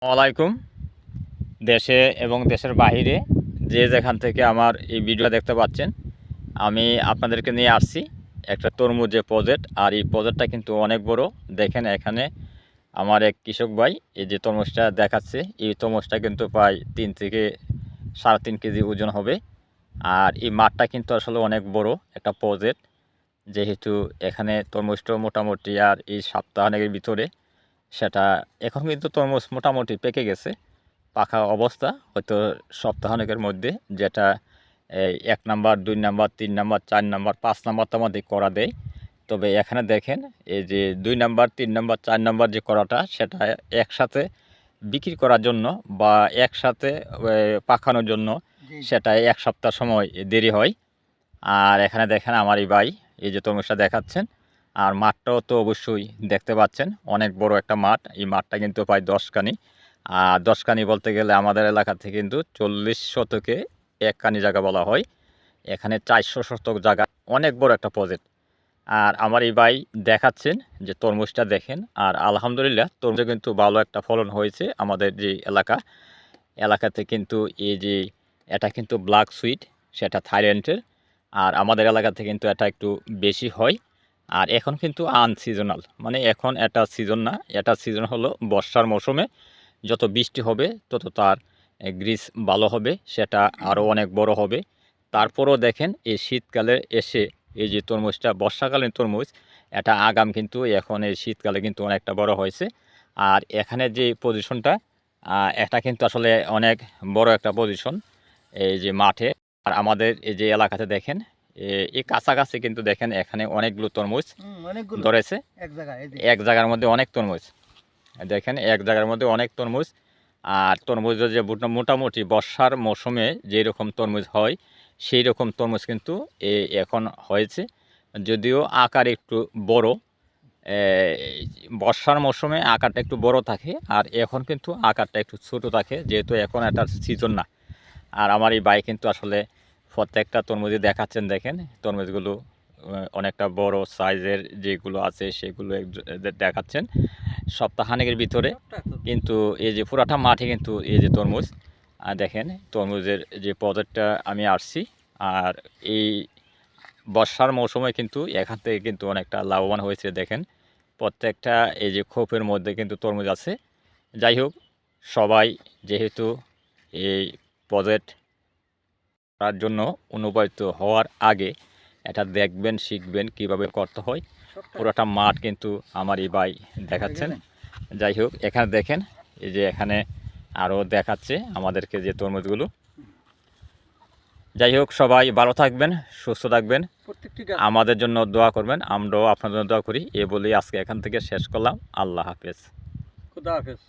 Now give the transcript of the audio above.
আসসালামাইকুম। দেশে এবং দেশের বাহিরে যে যেখান থেকে আমার এই ভিডিও দেখতে পাচ্ছেন, আমি আপনাদেরকে নিয়ে আসছি একটা তরমুজের প্রজেক্ট। আর এই প্রজেক্টটা কিন্তু অনেক বড়। দেখেন এখানে আমার এক কৃষক ভাই এই যে তরমুজটা দেখাচ্ছে, এই তরমুজটা কিন্তু প্রায় 3 থেকে 3.5 কেজি ওজন হবে। আর এই মাঠটা কিন্তু আসলে অনেক বড় একটা প্রজেক্ট, যেহেতু এখানে তরমুজটা মোটামুটি আর এই সপ্তাহের ভিতরে সেটা এখন কিন্তু তরমুজ মোটামুটি পেকে গেছে, পাকা অবস্থা হয়তো সপ্তাহখানেকের মধ্যে, যেটা এই 1 number 2 number 3 number 4 number 5 number তো আমাদের করা দেয়। তবে এখানে দেখেন এই যে 2 নাম্বার 3 নাম্বার 4 নাম্বার যে করাটা, সেটা একসাথে বিক্রি করার জন্য বা একসাথে পাকানোর জন্য সেটা 1 সপ্তাহ সময় দেরি হয়। আর এখানে দেখেন আমার এই ভাই এই যে তরমুজটা দেখাচ্ছেন। আর মাঠটাও তো অবশ্যই দেখতে পাচ্ছেন, অনেক বড় একটা মাঠ। এই মাঠটা কিন্তু প্রায় 10 কানি। আর 10 কানি বলতে গেলে আমাদের এলাকা থেকে কিন্তু 40 শতকে 1 কানি জায়গা বলা হয়। এখানে 400 শতক জায়গা, অনেক বড় একটা প্রজেক্ট। আর আমার এই ভাই দেখাচ্ছেন যে তরমুজটা দেখেন। আর আলহামদুলিল্লাহ তরমুজে কিন্তু ভালো একটা ফলন হয়েছে আমাদের যে এলাকাতে কিন্তু এই যে এটা কিন্তু ব্ল্যাক সুইট, সেটা থাইল্যান্ডের। আর আমাদের এলাকাতে কিন্তু এটা একটু বেশি হয়। আর এখন কিন্তু আনসিজনাল, মানে এখন এটা সিজন না, এটা সিজন হলো বর্ষার মৌসুমে। যত বৃষ্টি হবে তত তার গ্রিস ভালো হবে, সেটা আরও অনেক বড় হবে। তারপরও দেখেন এই শীতকালে এসে এই যে তরমুজটা বর্ষাকালীন তরমুজ, এটা আগাম কিন্তু এখন এই শীতকালে কিন্তু অনেকটা বড় হয়েছে। আর এখানে যে পজিশনটা, এটা কিন্তু আসলে অনেক বড় একটা পজিশন এই যে মাঠে। আর আমাদের এই যে এলাকাতে দেখেন এই কাছাকাছি কিন্তু দেখেন এখানে অনেকগুলো তরমুজ ধরেছে এক জায়গার মধ্যে, অনেক তরমুজ দেখেন এক জায়গার মধ্যে অনেক তরমুজ। আর তরমুজের যে মোটামুটি বর্ষার মৌসুমে যেরকম তরমুজ হয় সেই রকম তরমুজ কিন্তু এখন হয়েছে, যদিও আকার একটু বড়। বর্ষার মৌসুমে আকারটা একটু বড় থাকে, আর এখন কিন্তু আকারটা একটু ছোট থাকে, যেহেতু এখন এটার সিজন না। আর আমার এই ভাই কিন্তু আসলে প্রত্যেকটা তরমুজই দেখাচ্ছেন, দেখেন তরমুজগুলো অনেকটা বড় সাইজের যেগুলো আছে সেগুলো দেখাচ্ছেন সপ্তাহখানেকের ভিতরে। কিন্তু এই যে পুরাটা মাঠে কিন্তু এই যে তরমুজ, দেখেন তরমুজের যে প্রজেক্টটা আমি আসছি। আর এই বর্ষার মৌসুমে কিন্তু এখান থেকে কিন্তু অনেকটা লাভবান হয়েছে। দেখেন প্রত্যেকটা এই যে খোপের মধ্যে কিন্তু তরমুজ আছে। যাই হোক, সবাই যেহেতু এই প্রজেক্ট করার জন্য অনুপ্রাণিত হওয়ার আগে এটা দেখবেন, শিখবেন কিভাবে করতে হয়। পুরোটা মাঠ কিন্তু আমার এই ভাই দেখাচ্ছেন। যাই হোক, এখানে দেখেন এই যে এখানে আরও দেখাচ্ছে আমাদেরকে যে তরমুজগুলো। যাই হোক, সবাই ভালো থাকবেন, সুস্থ থাকবেন, আমাদের জন্য দোয়া করবেন, আমরাও আপনার জন্য দোয়া করি। এ বলেই আজকে এখান থেকে শেষ করলাম। আল্লাহ হাফেজ। খুদা হাফেজ।